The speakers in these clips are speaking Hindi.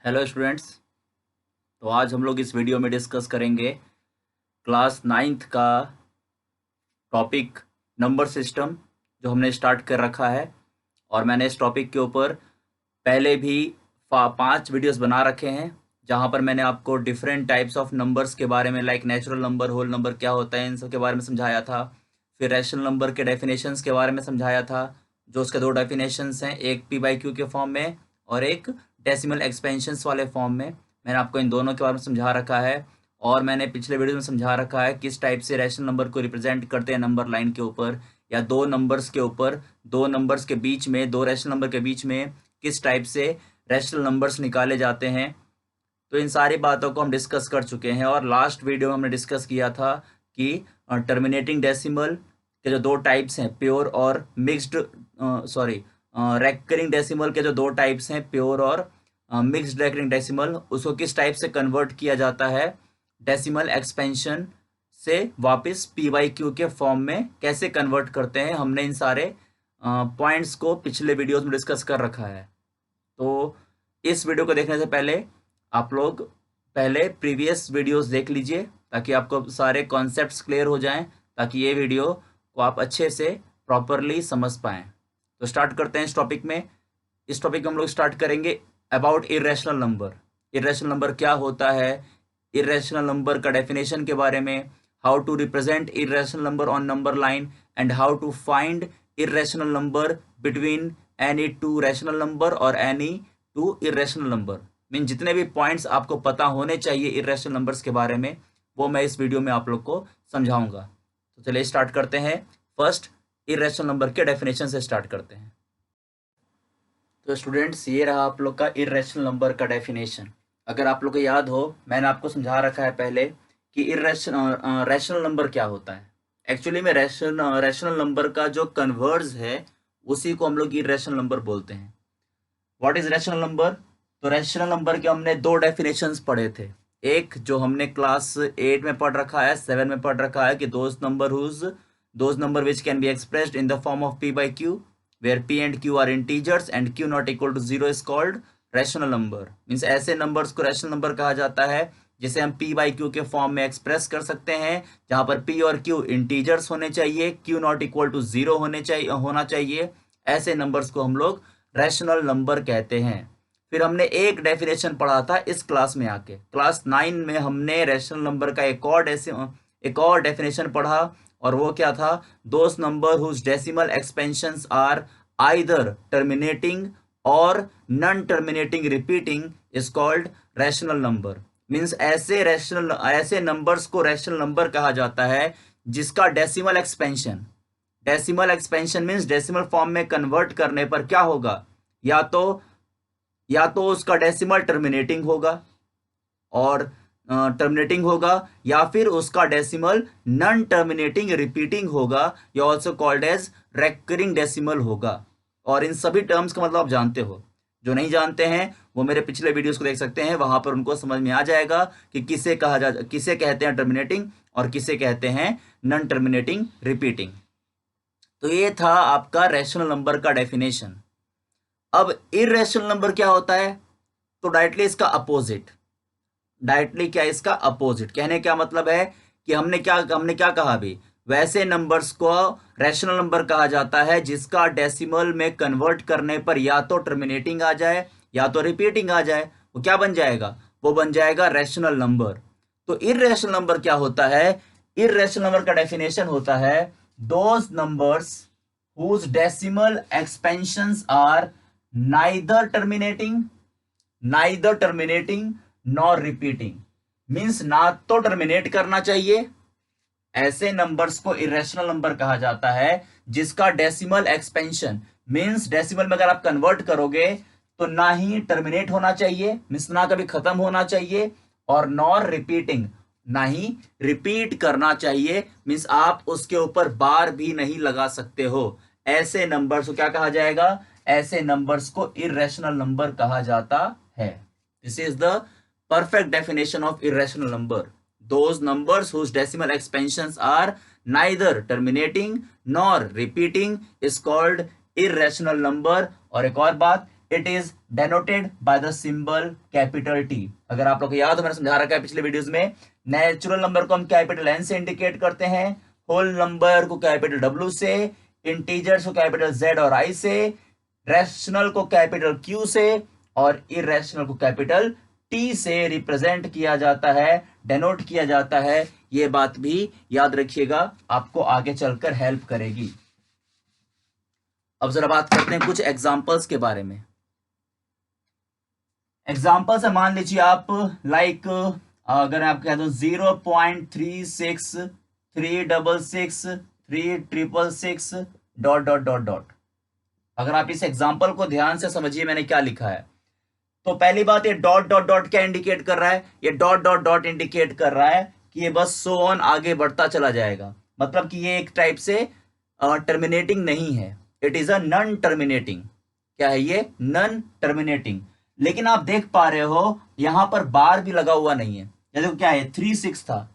Hello students. तो आज हम लोग इस वीडियो में डिस्कस करेंगे क्लास 9th का टॉपिक नंबर सिस्टम जो हमने स्टार्ट कर रखा है। और मैंने इस टॉपिक के ऊपर पहले भी 5 वीडियोस बना रखे हैं जहां पर मैंने आपको डिफरेंट टाइप्स ऑफ नंबर्स के बारे में like natural number, whole number क्या होता है, इन सब के बारे में समझाया था। फिर रैशनल नंबर के डेफिनेशंस के बारे में समझाया था, जो उसके 2 डेफिनेशंस हैं, एक पी बाई क्यू के फॉर्म में और एक डेसिमल एक्सपेंशंस वाले फॉर्म में। मैंने आपको इन दोनों के बारे में समझा रखा है। और मैंने पिछले वीडियो में समझा रखा है किस टाइप से रैशनल नंबर को रिप्रेजेंट करते हैं नंबर लाइन के ऊपर, या दो नंबर्स के ऊपर, दो नंबर्स के बीच में, दो रैशनल नंबर के बीच में किस टाइप से रैशनल नंबर्स निकाले जाते हैं। तो इन सारी बातों को हम डिस्कस कर चुके हैं। और लास्ट वीडियो में हमने डिस्कस किया था कि टर्मिनेटिंग डेसिमल के जो 2 टाइप्स हैं, प्योर और मिक्स्ड, रेकरिंग डेसिमल के जो 2 टाइप्स हैं, प्योर और मिक्स्ड रेकरिंग डेसिमल, उसको किस टाइप से कन्वर्ट किया जाता है डेसिमल एक्सपेंशन से वापस पी बाई क्यू के फॉर्म में कैसे कन्वर्ट करते हैं। हमने इन सारे पॉइंट्स को पिछले वीडियोस में डिस्कस कर रखा है। तो इस वीडियो को देखने से पहले आप लोग पहले प्रीवियस वीडियोस देख लीजिए ताकि आपको सारे कॉन्सेप्ट्स क्लियर हो जाएं, ताकि ये वीडियो को आप अच्छे से प्रॉपरली समझ पाएं। तो स्टार्ट करते हैं इस टॉपिक में। इस टॉपिक में हम लोग स्टार्ट करेंगे about irrational number. Irrational number क्या होता है, इरेशनल नंबर का डेफिनेशन के बारे में, how to represent irrational number on number line, and how to find irrational number between any 2 rational number और एनी 2 इरेशनल नंबर। मीन जितने भी पॉइंट्स आपको पता होने चाहिए इरेशनल नंबर्स के बारे में, वो मैं इस वीडियो में आप लोग को समझाऊंगा। तो चलिए स्टार्ट करते हैं। फर्स्ट इरेशनल नंबर के डेफिनेशन से स्टार्ट करते हैं। तो स्टूडेंट्स, ये रहा आप लोग का इरेशनल नंबर का डेफिनेशन। अगर आप लोग को याद हो, मैंने आपको समझा रखा है पहले कि रैशनल नंबर क्या होता है। एक्चुअली में रैशनल नंबर का जो कन्वर्स है उसी को हम लोग इरेशनल नंबर बोलते हैं। What is rational number? तो रैशनल नंबर के हमने 2 डेफिनेशंस पढ़े थे। एक जो हमने क्लास 8 में पढ़ रखा है, 7 में पढ़ रखा है कि those number which can be expressed in the form of P by Q where p and q are integers and q not equal to 0 is called rational number। Means ऐसे नंबर्स को रैशनल नंबर कहा जाता है जिसे हम p बाई क्यू के फॉर्म में एक्सप्रेस कर सकते हैं, जहां पर p और q इंटीजर्स होने चाहिए, q नॉट इक्वल टू 0 होना चाहिए। ऐसे नंबर्स को हम लोग रैशनल नंबर कहते हैं। फिर हमने एक डेफिनेशन पढ़ा था इस क्लास में आके, क्लास 9 में हमने रैशनल नंबर का एक और डेफिनेशन पढ़ा, और वो क्या था? Those number whose decimal expansions are either terminating or non terminating repeating is called rational number. Means ऐसे नंबर्स को रैशनल नंबर कहा जाता है जिसका decimal expansion means decimal form में कन्वर्ट करने पर क्या होगा, या तो उसका डेसिमल टर्मिनेटिंग होगा या फिर उसका डेसिमल नॉन टर्मिनेटिंग रिपीटिंग होगा, या also called as recurring decimal होगा। और इन सभी टर्म्स का मतलब आप जानते हो। जो नहीं जानते हैं वो मेरे पिछले वीडियोस को देख सकते हैं, वहां पर उनको समझ में आ जाएगा कि किसे कहते हैं टर्मिनेटिंग और किसे कहते हैं नॉन टर्मिनेटिंग रिपीटिंग। तो ये था आपका रैशनल नंबर का डेफिनेशन। अब इरेशनल नंबर क्या होता है? तो डायरेक्टली इसका अपोजिट कहने क्या मतलब है कि हमने क्या कहा अभी, वैसे नंबर्स को रैशनल नंबर कहा जाता है जिसका डेसिमल में कन्वर्ट करने पर या तो टर्मिनेटिंग आ जाए या तो रिपीटिंग आ जाए। वो क्या बन जाएगा? वो बन जाएगा रैशनल नंबर। तो इरेशनल नंबर क्या होता है? इरेशनल नंबर का डेफिनेशन होता है those numbers whose decimal expansions are neither terminating nor repeating। Means ना तो टर्मिनेट करना चाहिए, ऐसे नंबर्स को इरेशनल नंबर कहा जाता है जिसका डेसिमल एक्सपेंशन मीन्स डेसिमल में अगर आप कन्वर्ट करोगे तो ना ही टर्मिनेट होना चाहिए, मीन्स ना कभी खत्म होना चाहिए, और नॉर रिपीटिंग, ना ही रिपीट करना चाहिए, मीन्स आप उसके ऊपर बार भी नहीं लगा सकते हो। ऐसे नंबर्स को क्या कहा जाएगा? ऐसे नंबर्स को इरेशनल नंबर कहा जाता है। This is the perfect definition of irrational number, those numbers whose decimal expansions are neither terminating nor repeating is called irrational number। और एक और बात, it is denoted by the symbol capital T. अगर आप लोग को याद हो, मैंने समझा रखा है पिछले वीडियोस में, नेचुरल नंबर को हम कैपिटल एन से इंडिकेट करते हैं, होल नंबर को कैपिटल डब्ल्यू से, इंटीजर्स को कैपिटल जेड और आई से, रैशनल को कैपिटल क्यू से और इरेशनल को कैपिटल टी से रिप्रेजेंट किया जाता है, डेनोट किया जाता है। ये बात भी याद रखिएगा, आपको आगे चलकर हेल्प करेगी। अब जरा बात करते हैं कुछ एग्जांपल्स के बारे में। एग्जांपल्स है, मान लीजिए आप लाइक अगर आप कह दो 0.36363636 डॉट डॉट डॉट डॉट। अगर आप इस एग्जांपल को ध्यान से समझिए मैंने क्या लिखा है, तो पहली बात ये डॉट डॉट डॉट क्या इंडिकेट कर रहा है, ये डॉट डॉट डॉट इंडिकेट कर रहा है कि ये बस सो ऑन आगे बढ़ता चला जाएगा, मतलब कि ये एक टाइप से टर्मिनेटिंग नहीं है, it is a non terminating. क्या है ये? Non terminating. लेकिन आप देख पा रहे हो यहां पर बार भी लगा हुआ नहीं है। देखो क्या है, 3 6 था,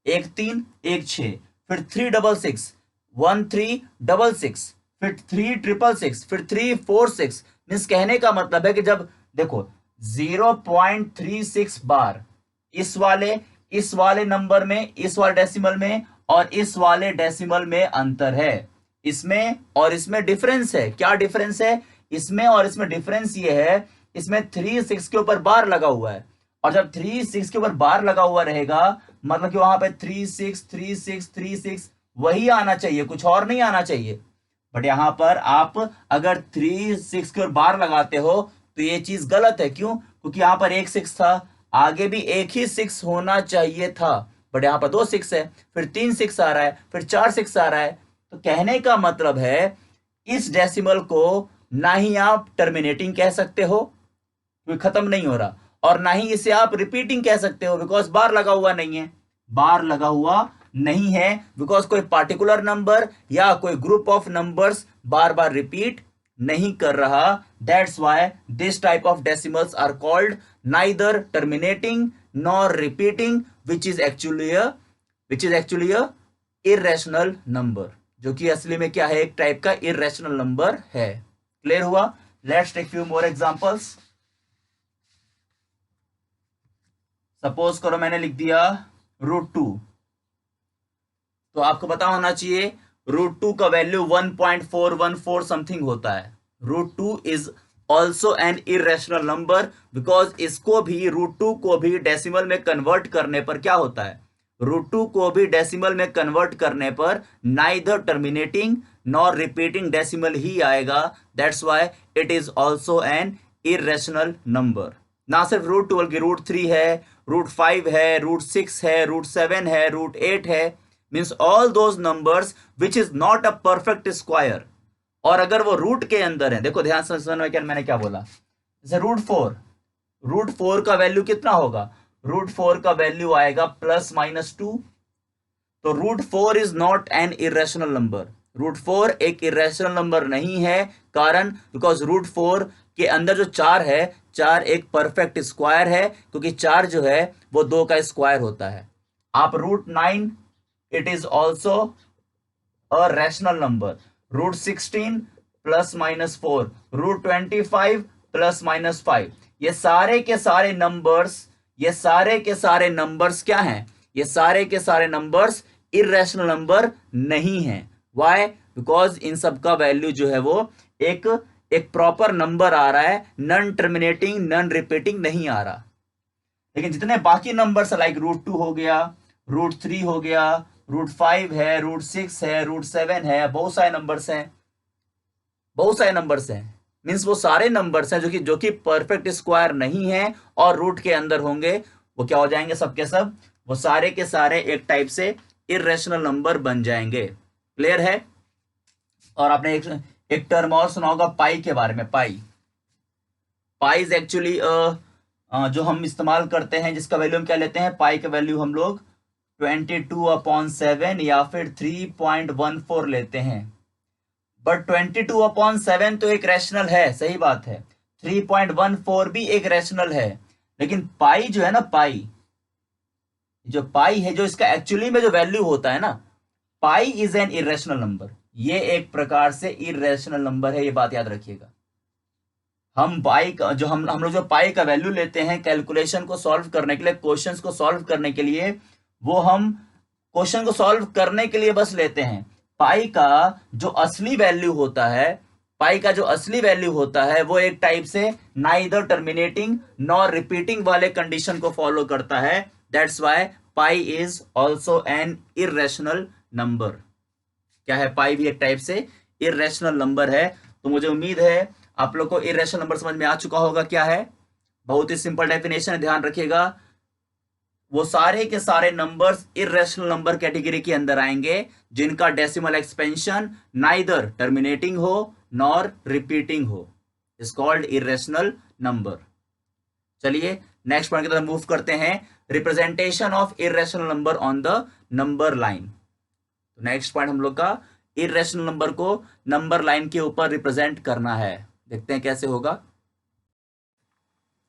1 3 1 6, फिर 3 6 6 1 3 6 6, फिर 3 6 6, फिर 3 4 6। मीन्स कहने का मतलब है कि जब देखो 0.36 बार इस वाले नंबर में, इस वाले डेसिमल में और इस वाले डेसिमल में अंतर है, इसमें और इसमें डिफरेंस है। क्या डिफरेंस है? इसमें और इसमें डिफरेंस ये है, इसमें 3 6 के ऊपर बार लगा हुआ है, और जब 3 6 के ऊपर बार लगा हुआ रहेगा मतलब कि वहां पे 3 6 3 6 3 6 वही आना चाहिए, कुछ और नहीं आना चाहिए। बट यहां पर आप अगर 3 6 के ऊपर बार लगाते हो तो ये चीज गलत है। क्यों? क्योंकि यहां पर 1 6 था, आगे भी एक ही 6 होना चाहिए था, बट यहां पर 2 6 है, फिर 3 6 आ रहा है, फिर 4 6 आ रहा है। तो कहने का मतलब है इस डेसिमल को ना ही आप टर्मिनेटिंग कह सकते हो क्योंकि खत्म नहीं हो रहा, और ना ही इसे आप रिपीटिंग कह सकते हो बिकॉज बार लगा हुआ नहीं है। बार लगा हुआ नहीं है बिकॉज कोई पार्टिकुलर नंबर या कोई ग्रुप ऑफ नंबर्स बार बार रिपीट नहीं कर रहा। That's why this type of decimals are called neither terminating nor repeating, which is actually a irrational number, जो कि असली में क्या है, एक टाइप का इरेशनल नंबर है। क्लियर हुआ? Let's take few more examples. Suppose करो मैंने लिख दिया √2, तो आपको पता होना चाहिए √2 का वैल्यू 1.414 समथिंग होता है। √2 is also an irrational number because इसको भी √2 को भी डेसिमल में कन्वर्ट करने पर क्या होता है, √2 को भी डेसिमल में कन्वर्ट करने पर neither terminating nor repeating decimal ही आएगा। That's why it is also an irrational number. ना सिर्फ √2 बल्कि √3 है, √5 है, √6 है, √7 है, √8 है, means all those numbers which is not a perfect square. और अगर वो रूट के अंदर है, देखो ध्यान से समझना क्या मैंने क्या बोला, जैसे √4 का वैल्यू कितना होगा, √4 का वैल्यू आएगा +-2। तो √4 is not an irrational number. √4 एक इरेशनल नंबर नहीं है, कारण बिकॉज √4 के अंदर जो 4 है, 4 एक परफेक्ट स्क्वायर है, क्योंकि 4 जो है वो 2 का स्क्वायर होता है। आप √9 it is also a rational number, √16 +-4, √25 +-5, ये सारे के सारे नंबर्स क्या हैं, ये सारे के सारे नंबर्स इरेशनल नंबर नहीं है। वाई? बिकॉज इन सब का वैल्यू जो है वो एक प्रॉपर नंबर आ रहा है, नॉन टर्मिनेटिंग नॉन रिपीटिंग नहीं आ रहा। लेकिन जितने बाकी नंबर्स लाइक √2 हो गया, √3 हो गया, √5 है, √6 है, √7 है, बहुत सारे नंबर्स हैं, मीन्स वो सारे नंबर्स हैं जो कि परफेक्ट स्क्वायर नहीं है और रूट के अंदर होंगे, वो क्या हो जाएंगे, सबके सब वो सारे के सारे एक टाइप से इरेशनल नंबर बन जाएंगे। क्लियर है? और आपने एक टर्म और सुना होगा पाई के बारे में। पाई इज एक्चुअली जो हम इस्तेमाल करते हैं, जिसका वैल्यू हम क्या लेते हैं, पाई का वैल्यू हम लोग 22/7 या फिर 3.14 लेते हैं। बट 22/7 तो एक रैशनल है, सही बात है, 3.14 भी एक रैशनल है, लेकिन पाई जो है ना, पाई है, जो इसका एक्चुअली में जो वैल्यू होता है ना, pi is an irrational number. ये एक प्रकार से इरेशनल नंबर है, ये बात याद रखिएगा। हम पाई का जो हम लोग जो पाई का वैल्यू लेते हैं कैलकुलेशन को सॉल्व करने के लिए, क्वेश्चंस को सॉल्व करने के लिए, वो हम क्वेश्चन को सॉल्व करने के लिए बस लेते हैं। पाई का जो असली वैल्यू होता है, पाई का जो असली वैल्यू होता है वो एक टाइप से नाइदर टर्मिनेटिंग नॉर रिपीटिंग वाले कंडीशन को फॉलो करता है। That's why pi is also N irrational number. क्या है? पाई भी एक टाइप से इर्रेशनल नंबर है। तो मुझे उम्मीद है आप लोग को इर्रेशनल नंबर समझ में आ चुका होगा क्या है। बहुत ही सिंपल डेफिनेशन है, ध्यान रखिएगा। वो सारे के सारे नंबर्स इर्रेशनल नंबर कैटेगरी के अंदर आएंगे जिनका डेसिमल एक्सपेंशन नाइदर टर्मिनेटिंग हो नॉर रिपीटिंग हो, इज कॉल्ड इर्रेशनल नंबर। चलिए नेक्स्ट पॉइंट की तरफ मूव करते हैं, representation of irrational number on the number line. तो नेक्स्ट पॉइंट हम लोग का इर्रेशनल नंबर को नंबर लाइन के ऊपर रिप्रेजेंट करना है। देखते हैं कैसे होगा।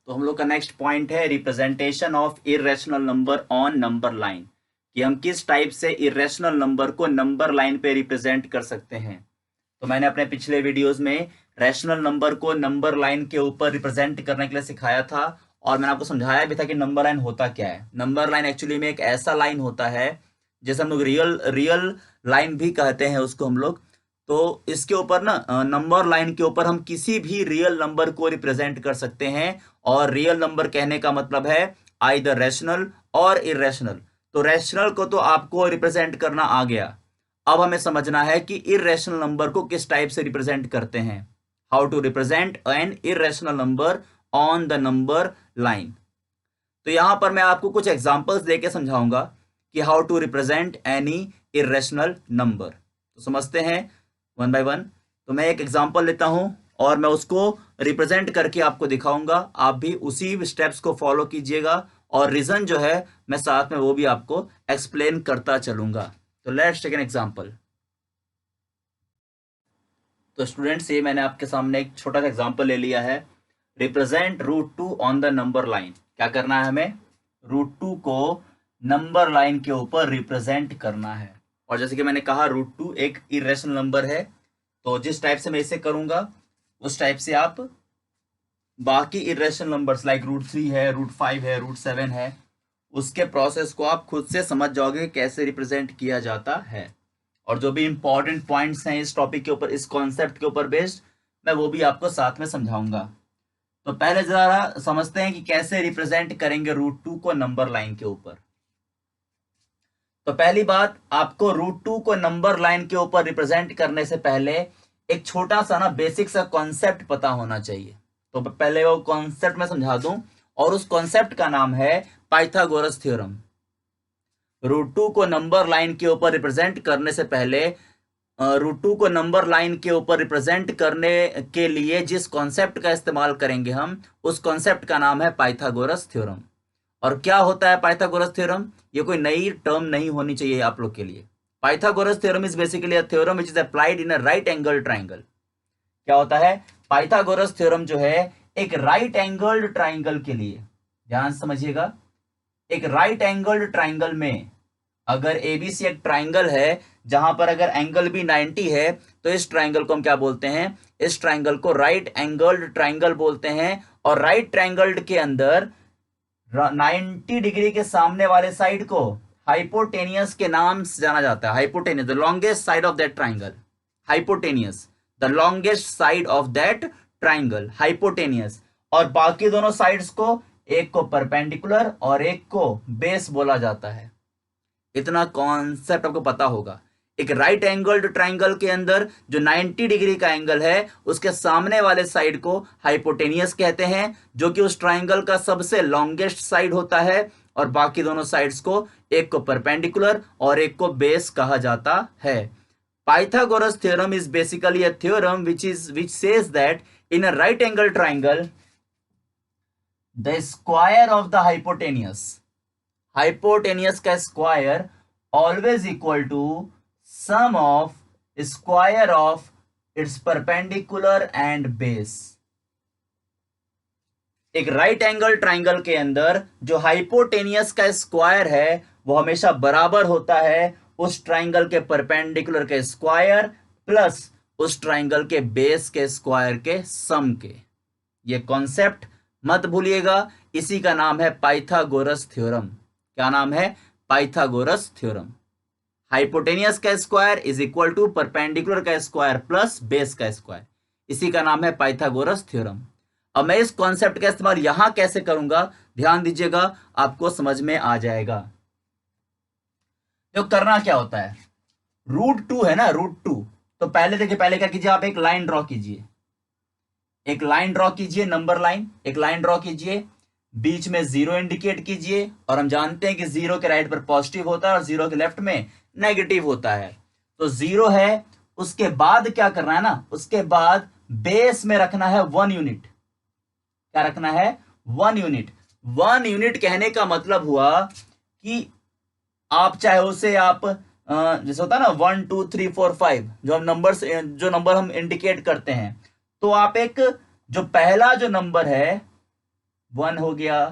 तो हम लोग का नेक्स्ट पॉइंट है representation of irrational number on number line, कि हम किस टाइप से इर्रेशनल नंबर को नंबर लाइन पे रिप्रेजेंट कर सकते हैं। तो मैंने अपने पिछले वीडियोस में रैशनल नंबर को नंबर लाइन के ऊपर रिप्रेजेंट करने के लिए सिखाया था, और मैंने आपको समझाया भी था कि नंबर लाइन होता क्या है। नंबर लाइन एक्चुअली में एक ऐसा लाइन होता है जैसे हम लोग रियल लाइन भी कहते हैं उसको हम लोग। तो इसके ऊपर ना नंबर लाइन के ऊपर हम किसी भी रियल नंबर को रिप्रेजेंट कर सकते हैं, और रियल नंबर कहने का मतलब है आइदर रैशनल और इर्रेशनल। तो रैशनल को तो आपको रिप्रेजेंट करना आ गया, अब हमें समझना है कि इर्रेशनल नंबर को किस टाइप से रिप्रेजेंट करते हैं। How to represent an irrational number on the number line. तो यहां पर मैं आपको कुछ एग्जांपल्स देके समझाऊंगा कि how to represent any irrational number. तो समझते हैं वन बाय वन। तो मैं एक एग्जांपल लेता हूं और मैं उसको रिप्रेजेंट करके आपको दिखाऊंगा, आप भी उसी स्टेप्स को फॉलो कीजिएगा, और रीजन जो है मैं साथ में वो भी आपको एक्सप्लेन करता चलूंगा। तो लेट्स टेक एन एग्जांपल। तो स्टूडेंट्स, ये मैंने आपके सामने एक छोटा सा एग्जांपल ले लिया है। Represent √2 on the number line. क्या करना है हमें? √2 को नंबर लाइन के ऊपर रिप्रेजेंट करना है। और जैसे कि मैंने कहा √2 एक इरेशनल नंबर है, तो जिस टाइप से मैं इसे करूंगा उस टाइप से आप बाकी इरेशनल नंबर्स लाइक √3 है, √5 है, √7 है, उसके प्रोसेस को आप खुद से समझ जाओगे कैसे रिप्रेजेंट किया जाता है। और जो भी इंपॉर्टेंट पॉइंट्स हैं इस टॉपिक के ऊपर, इस कॉन्सेप्ट के ऊपर बेस्ड, मैं वो भी आपको साथ में समझाऊंगा। तो पहले जरा समझते हैं कि कैसे रिप्रेजेंट करेंगे √2 को नंबर लाइन के ऊपर। तो पहली बात, आपको √2 को नंबर लाइन के ऊपर रिप्रेजेंट करने से पहले एक छोटा सा ना बेसिक सा कॉन्सेप्ट पता होना चाहिए। तो पहले वो कॉन्सेप्ट मैं समझा दूं, और उस कॉन्सेप्ट का नाम है पाइथागोरस थ्योरम। √2 को नंबर लाइन के ऊपर रिप्रेजेंट करने से पहले, √2 को नंबर लाइन के ऊपर रिप्रेजेंट करने के लिए जिस कॉन्सेप्ट का इस्तेमाल करेंगे हम, उस कॉन्सेप्ट का नाम है पाइथागोरस थ्योरम। और क्या होता है पाइथागोरस थ्योरम? ये कोई नई टर्म नहीं होनी चाहिए आप लोग के लिए। Pythagoras theorem is basically a theorem which is applied in a right angle triangle. क्या होता है? पाइथागोरस थ्योरम जो है एक राइट एंगल्ड ट्राइंगल के लिए, ध्यान समझिएगा, एक राइट एंगल्ड ट्राइंगल में अगर एबीसी एक ट्राइंगल है जहां पर अगर एंगल भी 90 है, तो इस ट्राइंगल को हम क्या बोलते हैं? इस ट्राइंगल को राइट एंगल्ड ट्राइंगल बोलते हैं। और राइट ट्राइंगल्ड के अंदर 90 डिग्री के सामने वाले साइड को हाइपोटेनियस के नाम से जाना जाता है। Hypotenuse, the longest side of that triangle. Hypotenuse, the longest side of that triangle, hypotenuse. और बाकी दोनों साइड्स को, एक को परपेंडिकुलर और एक को बेस बोला जाता है। इतना कॉन्सेप्ट आपको पता होगा। एक राइट एंगल्ड ट्राइंगल के अंदर जो 90 डिग्री का एंगल है, उसके सामने वाले साइड को हाइपोटेनियस कहते हैं, जो कि उस ट्राइंगल का सबसे लॉन्गेस्ट साइड होता है। और बाकी दोनों साइड्स को, एक को परपेंडिकुलर और एक को बेस कहा जाता है। Pythagoras theorem is basically a theorem which says that in a right angle triangle the square of the hypotenuse का square always equal to sum of square of its perpendicular and base. एक राइट एंगल ट्राइंगल के अंदर जो हाइपोटेनियस का स्क्वायर है वो हमेशा बराबर होता है उस ट्राइंगल के परपेंडिकुलर के स्क्वायर प्लस उस ट्राइंगल के बेस के स्क्वायर के सम के। ये कॉन्सेप्ट मत भूलिएगा, इसी का नाम है पाइथागोरस थ्योरम। क्या नाम है? Pythagoras theorem. हाइपोटेनियस का square is equal to perpendicular का स्क्वायर प्लस बेस का स्क्वायर, इसी का नाम है पाइथागोरस थ्योरम। अब मैं इस कॉन्सेप्ट का इस्तेमाल यहां कैसे करूंगा, ध्यान दीजिएगा, आपको समझ में आ जाएगा। तो करना क्या होता है, √2 है ना, √2, तो पहले देखिए, पहले क्या कीजिए, आप एक लाइन ड्रॉ कीजिए, एक लाइन ड्रॉ कीजिए, नंबर लाइन, एक लाइन ड्रॉ कीजिए, बीच में 0 इंडिकेट कीजिए, और हम जानते हैं कि 0 के राइट पर पॉजिटिव होता है और 0 के लेफ्ट में नेगेटिव होता है। तो 0 है, उसके बाद क्या करना है ना, उसके बाद बेस में रखना है 1 यूनिट। क्या रखना है? 1 यूनिट। 1 यूनिट कहने का मतलब हुआ कि आप चाहे उसे आप जैसे होता है ना 1 2 3 4 5, जो हम नंबर हम इंडिकेट करते हैं, तो आप एक जो पहला जो नंबर है 1 हो गया,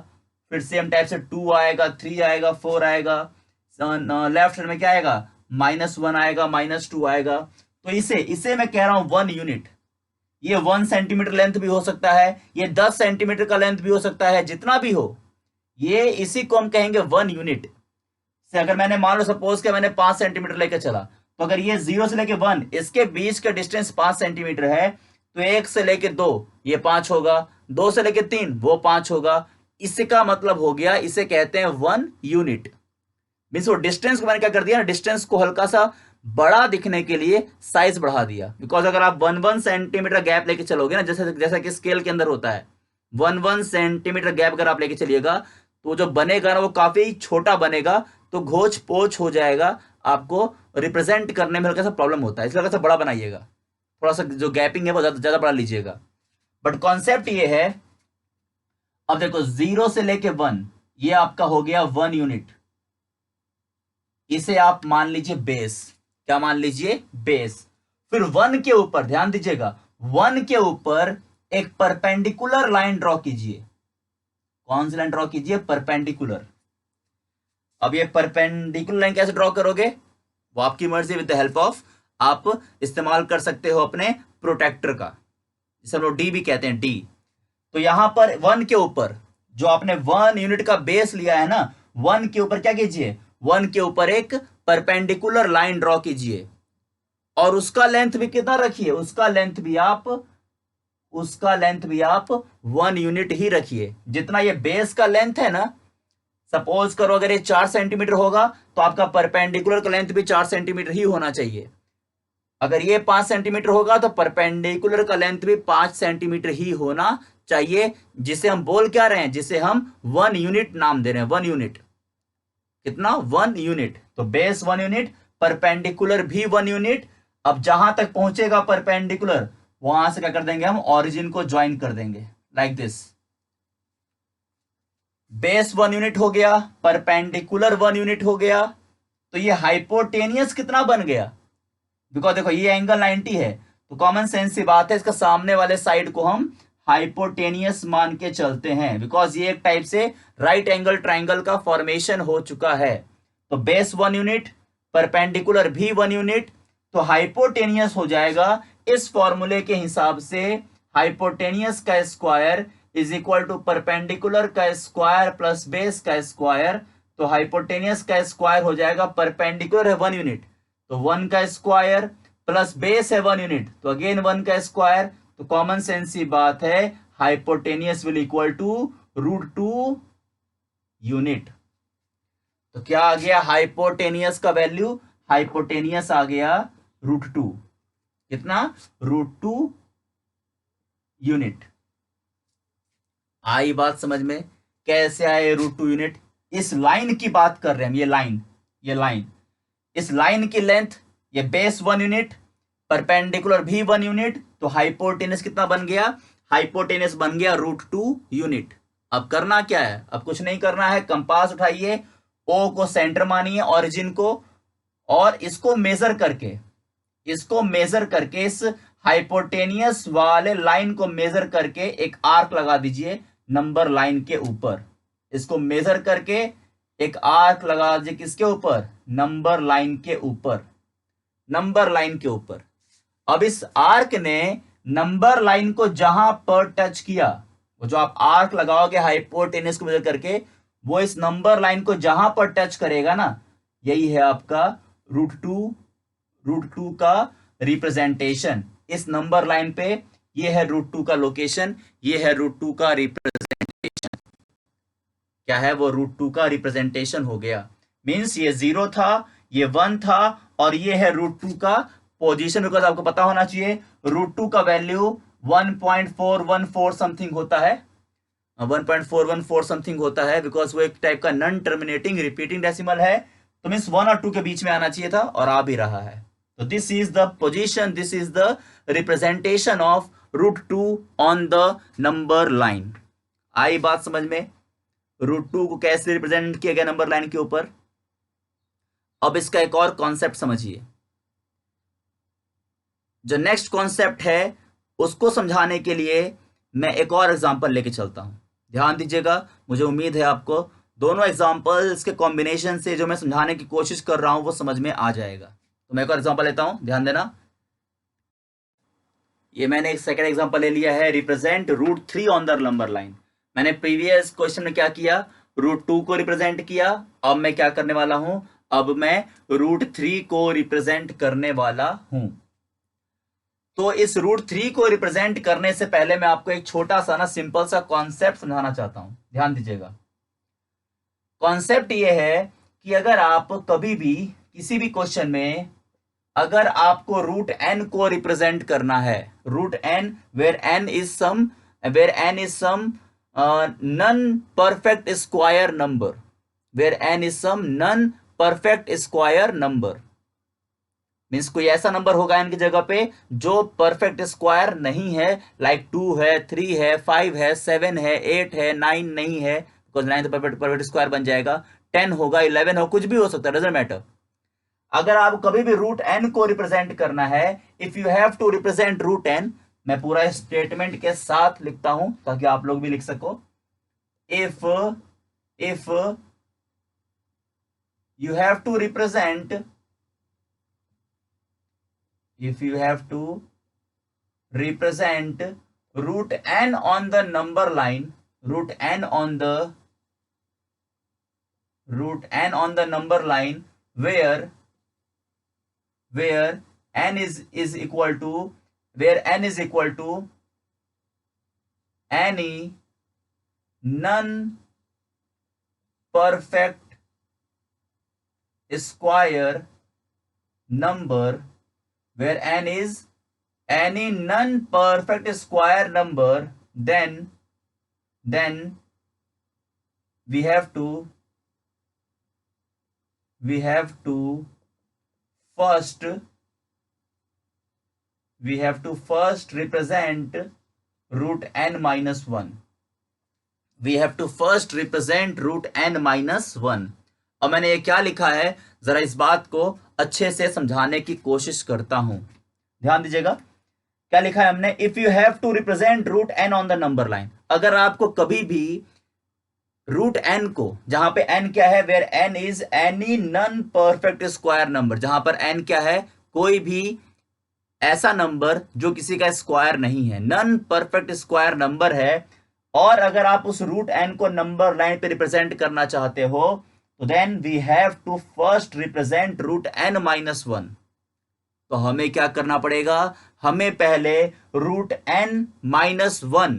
फिर सेम टाइप से 2 आएगा, 3 आएगा, 4 आएगा, लेफ्ट में क्या आएगा, -1 आएगा, -2 आएगा। तो इसे मैं कह रहा हूं 1 यूनिट। ये 1 सेंटीमीटर लेंथ भी हो सकता है, ये 10 सेंटीमीटर का लेंथ भी हो सकता है, जितना भी हो, ये इसी को हम कहेंगे 1 यूनिट। से अगर मैंने मान लो सपोज कि मैंने 5 सेंटीमीटर लेकर चला, तो अगर ये 0 से लेके 1, इसके बीच का डिस्टेंस 5 सेंटीमीटर है, तो 1 से लेके 2 ये 5 होगा, 2 से लेके 3 वो 5 होगा। इसका मतलब हो गया, इसे कहते हैं 1 यूनिट। मीन्स वो डिस्टेंस को मैंने क्या कर दिया ना, डिस्टेंस को हल्का सा बड़ा दिखने के लिए साइज बढ़ा दिया। बिकॉज अगर आप 1 सेंटीमीटर गैप लेके चलोगे ना, जैसा कि स्केल के अंदर होता है, 1 सेंटीमीटर गैप अगर आप लेके चलिएगा, तो जो बनेगा ना वो काफी छोटा बनेगा, तो घोच पोच हो जाएगा, आपको रिप्रेजेंट करने में हल्का सा प्रॉब्लम होता है, इसलिए हल्का सा बड़ा बनाइएगा, थोड़ा सा जो गैपिंग है वो ज्यादा बड़ा लीजिएगा। बट कॉन्सेप्ट ये है, अब देखो 0 से लेके 1, ये आपका हो गया 1 यूनिट। इसे आप मान लीजिए बेस। क्या मान लीजिए? बेस। फिर 1 के ऊपर ध्यान दीजिएगा, 1 के ऊपर एक परपेंडिकुलर लाइन ड्रॉ कीजिए। कौन सी लाइन ड्रॉ कीजिए? परपेंडिकुलर। अब ये परपेंडिकुलर लाइन कैसे ड्रॉ करोगे, वो आपकी मर्जी, विद द हेल्प ऑफ आप इस्तेमाल कर सकते हो अपने प्रोटेक्टर का, जिसे हम लोग डी भी कहते हैं, डी। तो यहां पर 1 के ऊपर जो आपने 1 यूनिट का बेस लिया है ना, 1 के ऊपर क्या कीजिए, 1 के ऊपर एक परपेंडिकुलर लाइन ड्रॉ कीजिए, और उसका लेंथ भी कितना रखिए, उसका लेंथ भी आप 1 यूनिट ही रखिए। जितना ये बेस का लेंथ है ना, सपोज करो अगर ये 4 सेंटीमीटर होगा, तो आपका परपेंडिकुलर का लेंथ भी 4 सेंटीमीटर ही होना चाहिए। अगर ये 5 सेंटीमीटर होगा, तो परपेंडिकुलर का लेंथ भी 5 सेंटीमीटर ही होना चाहिए, जिसे हम बोल क्या रहे हैं, जिसे हम 1 यूनिट नाम दे रहे हैं। 1 यूनिट कितना? 1 यूनिट। तो बेस 1 यूनिट, परपेंडिकुलर भी 1 यूनिट। अब जहां तक पहुंचेगा परपेंडिकुलर, वहां से क्या कर देंगे, हम ऑरिजिन को ज्वाइन कर देंगे, लाइक दिस। बेस 1 यूनिट हो गया, परपेंडिकुलर 1 यूनिट हो गया, तो ये हाइपोटेनियस कितना बन गया, बिकॉज देखो ये एंगल 90 है, तो कॉमन सेंस सी बात है, इसका सामने वाले साइड को हम हाइपोटेनियस मान के चलते हैं, बिकॉज ये एक टाइप से राइट एंगल ट्राइंगल का फॉर्मेशन हो चुका है। तो बेस 1 यूनिट, परपेंडिकुलर भी 1 यूनिट, तो हाइपोटेनियस हो जाएगा इस फॉर्मूले के हिसाब से, हाइपोटेनियस का square is equal to perpendicular का स्क्वायर प्लस बेस का स्क्वायर। तो हाइपोटेनियस का स्क्वायर हो जाएगा, परपेंडिकुलर है 1 यूनिट, तो 1 का स्क्वायर प्लस बेस है 1 यूनिट, तो अगेन 1 का स्क्वायर। तो कॉमन सेंस की बात है, hypotenuse will equal to √2 unit. तो क्या आ गया हाइपोटेनियस का वैल्यू, हाइपोटेनियस आ गया √2। कितना? √2 यूनिट। आई बात समझ में? कैसे आए √2 यूनिट? इस लाइन की बात कर रहे हैं हम, ये लाइन, इस लाइन की लेंथ, ये बेस 1 यूनिट, परपेंडिकुलर भी 1 यूनिट, तो हाइपोटेनियस कितना बन गया, हाइपोटेनियस बन गया √2 यूनिट। अब करना क्या है, अब कुछ नहीं करना है, कंपास उठाइए, ओ को सेंटर मानिए, ऑरिजिन को, और इसको मेजर करके इस हाइपोटेनियस वाले लाइन को मेजर करके एक आर्क लगा दीजिए नंबर लाइन के ऊपर। इसको मेजर करके एक आर्क लगा दीजिए, किसके ऊपर? नंबर लाइन के ऊपर। अब इस आर्क ने नंबर लाइन को जहां पर टच किया, वो जो आप आर्क लगाओगे हाइपोटेन्यूज को मेजर करके, वो इस नंबर लाइन को जहां पर टच करेगा ना, यही है आपका रूट टू का रिप्रेजेंटेशन। इस नंबर लाइन पे ये है रूट 2 का लोकेशन, ये है रूट 2 का रिप्रेजेंटेशन। क्या है वो? रूट 2 का रिप्रेजेंटेशन हो गया। मीन्स ये 0 था, ये 1 था, और ये है रूट 2 का पोजीशन। बिकॉज आपको पता होना चाहिए रूट 2 का वैल्यू 1.414 समथिंग होता है, 1.414 समथिंग होता है, बिकॉज वो एक टाइप का नॉन टर्मिनेटिंग रिपीटिंग डेसिमल है। तो मीन्स 1 और 2 के बीच में आना चाहिए था, और आ भी रहा है। तो this is the position, this is the representation of root 2 on the number line. आई बात समझ में? रूट 2 को कैसे रिप्रेजेंट किया गया नंबर लाइन के ऊपर। अब इसका एक और कॉन्सेप्ट समझिए। जो नेक्स्ट कॉन्सेप्ट है उसको समझाने के लिए मैं एक और एग्जांपल लेके चलता हूं। ध्यान दीजिएगा, मुझे उम्मीद है आपको दोनों एग्जांपल्स के कॉम्बिनेशन से जो मैं समझाने की कोशिश कर रहा हूं वो समझ में आ जाएगा। तो मैं एक और एग्जांपल लेता हूं, ध्यान देना। ये मैंने एक सेकेंड एग्जांपल ले लिया है, represent root 3 on the number line. मैंने प्रीवियस क्वेश्चन में क्या किया? रूट 2 को रिप्रेजेंट किया। अब मैं क्या करने वाला हूं? अब मैं रूट 3 को रिप्रेजेंट करने वाला हूं। तो इस रूट 3 को रिप्रेजेंट करने से पहले मैं आपको एक छोटा सा ना सिंपल सा कॉन्सेप्ट समझाना चाहता हूं। ध्यान दीजिएगा। कॉन्सेप्ट ये है कि अगर आप कभी भी किसी भी क्वेश्चन में अगर आपको रूट n को रिप्रेजेंट करना है, root n where n is some non perfect square number, where n is some non perfect square number, means कोई ऐसा नंबर होगा n की जगह पे जो परफेक्ट स्क्वायर नहीं है, लाइक 2 है, 3 है, 5 है, 7 है, 8 है, 9 नहीं है, बिकॉज 9 तो परफेक्ट स्क्वायर बन जाएगा, 10 होगा, 11 हो, कुछ भी हो सकता है, डजंट मैटर। अगर आप कभी भी रूट n को रिप्रेजेंट करना है, if you have to represent root n, मैं पूरा स्टेटमेंट के साथ लिखता हूं ताकि आप लोग भी लिख सको। If you have to represent if you have to represent root n on the number line, root n on the number line where n is equal to any non perfect square number, where n is any non-perfect square number, then we have to first represent root n minus 1. We have to first represent root n minus 1. और मैंने ये क्या लिखा है, जरा इस बात को अच्छे से समझाने की कोशिश करता हूं। ध्यान दीजिएगा, क्या लिखा है हमने? If you have to represent root n on the number line, अगर आपको कभी भी रूट n को, जहां पे n क्या है, where n is any non perfect square number, जहां पर n क्या है, कोई भी ऐसा नंबर जो किसी का स्क्वायर नहीं है, नॉन परफेक्ट स्क्वायर नंबर है, और अगर आप उस रूट n को नंबर लाइन पे रिप्रेजेंट करना चाहते हो, तो then we have to first represent root n minus 1। तो हमें क्या करना पड़ेगा? हमें पहले रूट n माइनस 1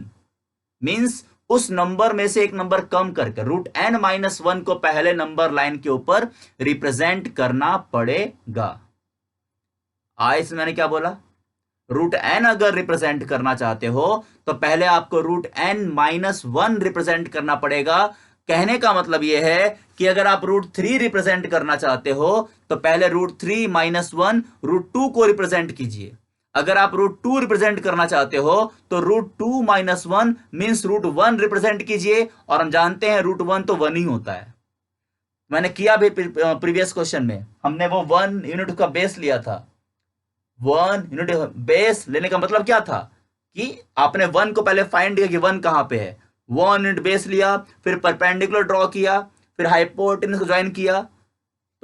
मीन्स उस नंबर में से एक नंबर कम करके रूट n माइनस 1 को पहले नंबर लाइन के ऊपर रिप्रेजेंट करना पड़ेगा। इसमें मैंने क्या बोला? रूट n अगर रिप्रेजेंट करना चाहते हो तो पहले आपको रूट n माइनस 1 रिप्रेजेंट करना पड़ेगा। कहने का मतलब यह है कि अगर आप रूट 3 रिप्रेजेंट करना चाहते हो तो पहले रूट 3 माइनस 1 रूट 2 को रिप्रेजेंट कीजिए। अगर आप रूट 2 रिप्रेजेंट करना चाहते हो तो root 2 minus 1 means root 1 represent कीजिए, और हम जानते हैं रूट 1 तो 1 ही होता है। मैंने किया भी प्रीवियस क्वेश्चन में, हमने वो 1 यूनिट का बेस लिया था। 1 यूनिट बेस लेने का मतलब क्या था कि आपने 1 को पहले फाइंड किया कि 1 कहां पे है, 1 यूनिट बेस लिया, फिर परपेंडिकुलर ड्रॉ किया, फिर हाइपोटेन्यूज को ज्वाइन किया।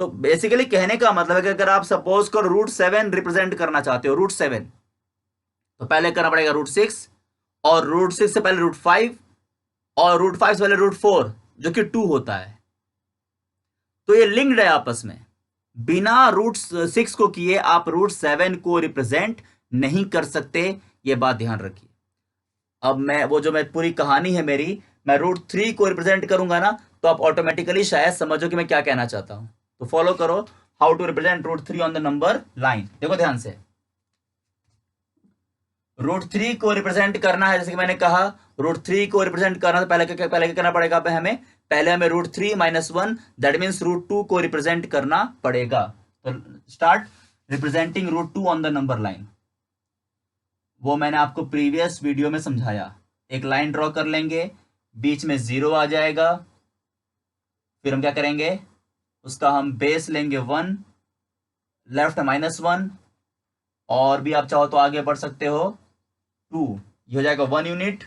तो बेसिकली कहने का मतलब है कि अगर आप सपोज करो रूट 7 रिप्रेजेंट करना चाहते हो, रूट 7, तो पहले करना पड़ेगा रूट 6, और रूट 6 से पहले रूट 5, और √5 से पहले √4 जो कि 2 होता है, तो ये लिंक्ड है आपस में। बिना √6 को किए आप √7 को रिप्रेजेंट नहीं कर सकते, ये बात ध्यान रखिए। अब मैं पूरी कहानी है मेरी, मैं √3 को रिप्रेजेंट करूंगा ना, तो आप ऑटोमेटिकली शायद समझो कि मैं क्या कहना चाहता हूं। तो फॉलो करो, how to represent √3 on the number line. देखो ध्यान से, √3 को रिप्रेजेंट करना है, जैसे कि मैंने कहा √3 को रिप्रेजेंट करना तो पहले क्या करना पड़ेगा हमें, पहले हमें √3 - 1 दैट मीन्स √2 को रिप्रेजेंट करना पड़ेगा। तो start representing √2 on the number line. वो मैंने आपको प्रीवियस वीडियो में समझाया। एक लाइन ड्रॉ कर लेंगे, बीच में 0 आ जाएगा, फिर हम क्या करेंगे, उसका हम बेस लेंगे 1, लेफ्ट -1, और भी आप चाहो तो आगे बढ़ सकते हो 2, ये हो जाएगा 1 यूनिट,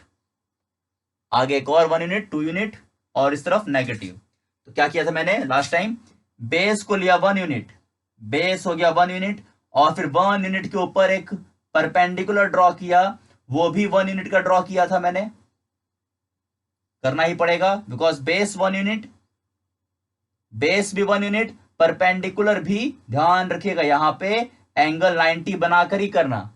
आगे एक और 1 यूनिट, 2 यूनिट, और इस तरफ नेगेटिव। तो क्या किया था मैंने लास्ट टाइम, बेस को लिया 1 यूनिट, बेस हो गया 1 यूनिट, और फिर 1 यूनिट के ऊपर एक परपेंडिकुलर ड्रॉ किया, वो भी 1 यूनिट का ड्रॉ किया था मैंने, करना ही पड़ेगा बिकॉज बेस 1 यूनिट, बेस भी 1 यूनिट, परपेंडिकुलर भी ध्यान रखिएगा यहां पे एंगल 90 बनाकर ही करना।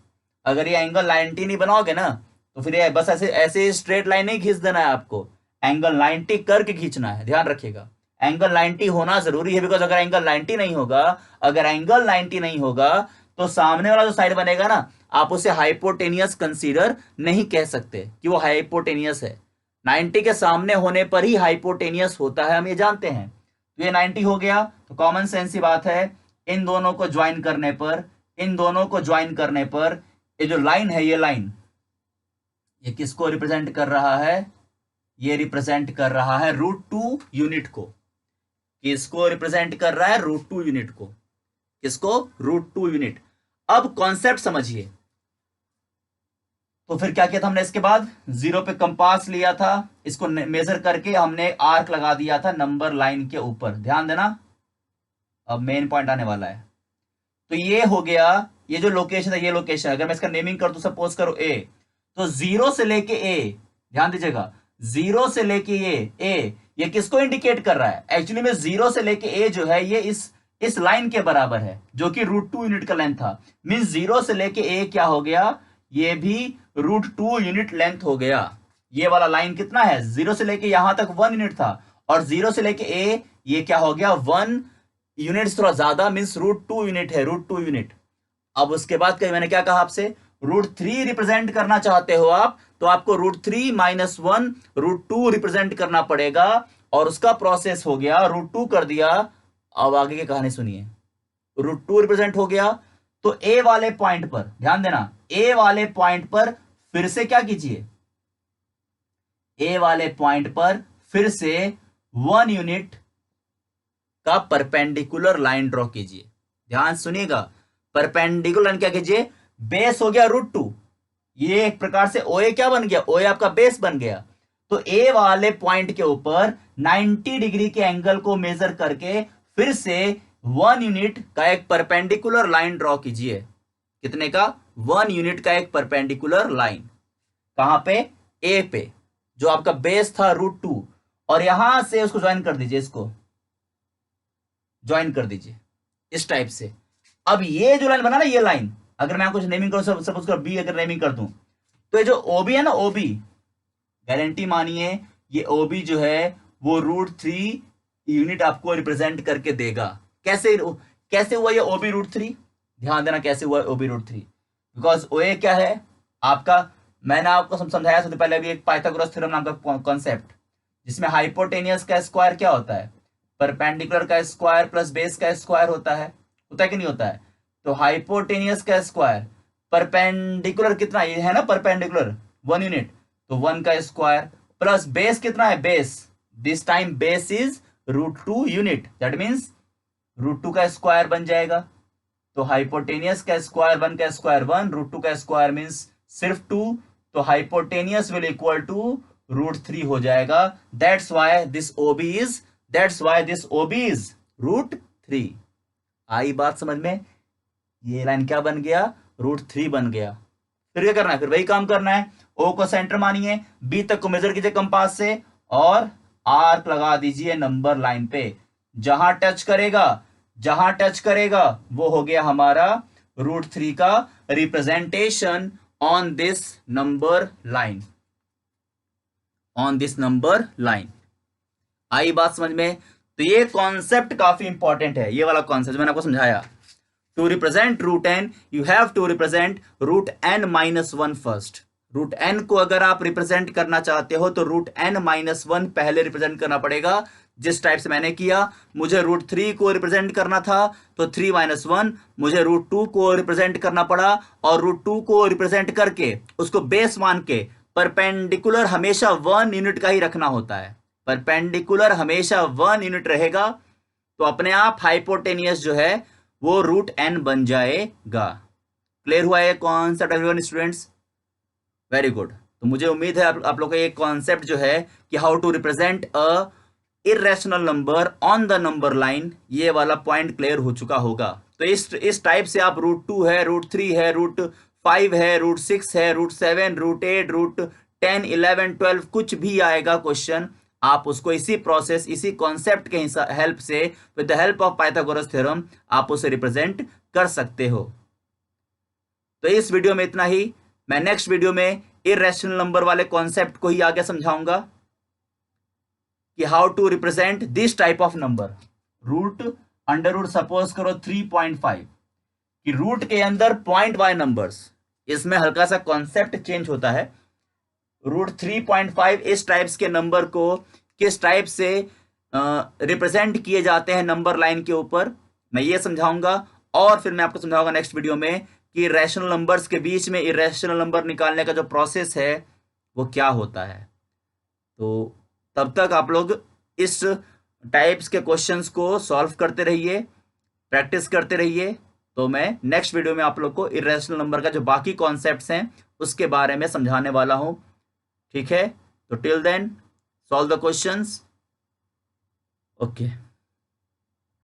अगर ये एंगल 90 नहीं बनाओगे ना, तो फिर ये बस ऐसे ऐसे स्ट्रेट लाइन नहीं खींच देना है आपको, एंगल 90 करके खींचना है, ध्यान रखिएगा। एंगल 90 होना जरूरी है, बिकॉज अगर एंगल 90 नहीं होगा, अगर एंगल 90 नहीं होगा, तो सामने वाला जो साइड बनेगा ना, आप उसे हाइपोटेनियस कंसीडर नहीं कह सकते कि वो हाइपोटेनियस है। 90 के सामने होने पर ही हाइपोटेनियस होता है, हम ये जानते हैं। तो ये 90 हो गया, तो कॉमन सेंस की बात है, इन दोनों को ज्वाइन करने पर, इन दोनों को ज्वाइन करने पर ये जो लाइन है, ये लाइन ये किसको रिप्रेजेंट कर रहा है, ये रिप्रेजेंट कर रहा है √2 यूनिट को। किसको रिप्रेजेंट कर रहा है, √2 यूनिट को। किसको, √2 यूनिट। अब कॉन्सेप्ट समझिए। तो फिर क्या किया था हमने, इसके बाद 0 पे कंपास लिया था, इसको मेजर करके हमने आर्क लगा दिया था नंबर लाइन के ऊपर, ध्यान देना। अब मेन पॉइंट आने वाला है। तो ये हो गया, ये जो लोकेशन है, ये लोकेशन, अगर मैं इसका नेमिंग कर दूं, सपोज करो ए, तो 0 से लेके ए, ध्यान दीजिएगा, 0 से लेके ये किसको इंडिकेट कर रहा है, एक्चुअली में 0 से लेके ए जो है, ये इस लाइन के बराबर है जो कि √2 यूनिट का लेंथ था। मीन 0 से लेके ए क्या हो गया, ये भी √2 यूनिट लेंथ हो गया। ये वाला लाइन कितना है, 0 से लेके यहां तक 1 यूनिट था, और 0 से लेके ए ये क्या हो गया, 1 यूनिट, थोड़ा ज्यादा, मीन्स √2 यूनिट है, √2 यूनिट। अब उसके बाद मैंने क्या कहा आपसे, √3 रिप्रेजेंट करना चाहते हो आप, तो आपको √3 - 1 √2 रिप्रेजेंट करना पड़ेगा, और उसका प्रोसेस हो गया, √2 कर दिया। अब आगे की कहानी सुनिए, √2 रिप्रेजेंट हो गया, तो ए वाले पॉइंट पर ध्यान देना, ए वाले पॉइंट पर फिर से क्या कीजिए, ए वाले पॉइंट पर फिर से 1 यूनिट का परपेंडिकुलर लाइन ड्रॉ कीजिए। ध्यान सुनिएगा, परपेंडिकुलर लाइन क्या कीजिए, बेस हो गया √2, ये एक प्रकार से ओए क्या बन गया, ओए आपका बेस बन गया। तो ए वाले पॉइंट के ऊपर 90 डिग्री के एंगल को मेजर करके फिर से 1 यूनिट का एक परपेंडिकुलर लाइन ड्रॉ कीजिए। कितने का, 1 यूनिट का एक परपेंडिकुलर लाइन, कहां पे, ए पे, जो आपका बेस था √2, और यहां से उसको ज्वाइन कर दीजिए, इसको ज्वाइन कर दीजिए इस टाइप से। अब ये जो लाइन बना ना, ये लाइन अगर मैं कुछ नेमिंग करूं, सपोज कर बी अगर नेमिंग कर दूं, तो ये जो ओबी है ना, ओबी गारंटी मानिए, ये ओबी जो है वो √3 यूनिट आपको रिप्रेजेंट करके देगा। कैसे कैसे हुआ ये ओबी √3, ध्यान देना कैसे हुआ ओबी √3, बिकॉज ओए क्या है आपका, मैंने आपको समझाया सबसे पहले भी, एक पाइथागोरस थ्योरम नाम का कॉन्सेप्ट, जिसमें हाइपोटेनियस का स्क्वायर क्या होता है, परपेंडिकुलर का स्क्वायर प्लस बेस का स्क्वायर होता है कि नहीं होता है। तो हाइपोटेनियस का स्क्वायर, परपेंडिकुलर कितना ये है ना, परपेंडिकुलर 1 यूनिट, तो 1 का स्क्वायर प्लस बेस कितना है, base this time base is √2 unit, that means √2 का स्क्वायर बन जाएगा। तो हाइपोटेनियस का स्क्वायर 1 का स्क्वायर 1, √2 का स्क्वायर मीन्स सिर्फ 2, तो हाइपोटेनियस विल इक्वल टू √3 हो जाएगा। That's why this OB is √3। आई बात समझ में, ये लाइन क्या बन गया, √3 बन गया। फिर क्या करना है, फिर वही काम करना है। ओ को सेंटर मानिए, बी तक को मेजर कीजिए कंपास से और आर्क लगा दीजिए नंबर लाइन पे। जहां टच करेगा वो हो गया हमारा √3 का representation on this number line, आई बात समझ में? तो ये कॉन्सेप्ट काफी इंपॉर्टेंट है, ये वाला कॉन्सेप्ट मैंने आपको समझाया। To represent √n you have to represent √n-1 first. √n को अगर आप रिप्रेजेंट करना चाहते हो तो √n-1 पहले रिप्रेजेंट करना पड़ेगा, जिस टाइप से मैंने किया। मुझे √3 को रिप्रेजेंट करना था तो 3-1, मुझे √2 को रिप्रेजेंट करना पड़ा, और √2 को रिप्रेजेंट करके उसको बेस मान के परपेंडिकुलर हमेशा 1 यूनिट का ही रखना होता है। परपेंडिकुलर हमेशा 1 यूनिट रहेगा, तो अपने आप हाइपोटेनियस जो है वो √n बन जाएगा। क्लियर हुआ ये concept everyone students? Very good. तो मुझे उम्मीद है आप लोग का ये कॉन्सेप्ट जो है कि how to represent a irrational number on the number line, ये वाला पॉइंट क्लियर हो चुका होगा। तो इस टाइप से आप √2 है, √3 है, √5 है, √6 है, √7, √8, √10, 11, 12 कुछ भी आएगा क्वेश्चन, आप उसको इसी प्रोसेस, इसी कॉन्सेप्ट के हेल्प से, with the help of Pythagoras theorem, आप उसे रिप्रेजेंट कर सकते हो। तो इस वीडियो में इतना ही। मैं नेक्स्ट वीडियो में इरेशनल नंबर वाले कॉन्सेप्ट को ही आगे समझाऊंगा कि how to represent this type of number. √, Suppose करो 3.5 कि रूट के अंदर पॉइंट वाई नंबर्स, इसमें हल्का सा कॉन्सेप्ट चेंज होता है। √3.5 इस टाइप्स के नंबर को किस टाइप से रिप्रेजेंट किए जाते हैं नंबर लाइन के ऊपर, मैं ये समझाऊंगा। और फिर मैं आपको समझाऊंगा नेक्स्ट वीडियो में कि रैशनल नंबर्स के बीच में इरेशनल नंबर निकालने का जो प्रोसेस है वो क्या होता है। तो तब तक आप लोग इस टाइप्स के क्वेश्चंस को सॉल्व करते रहिए, प्रैक्टिस करते रहिए। तो मैं नेक्स्ट वीडियो में आप लोग को इरेशनल नंबर का जो बाकी कॉन्सेप्ट्स हैं उसके बारे में समझाने वाला हूं। ठीक है, तो till then solve the questions. Okay.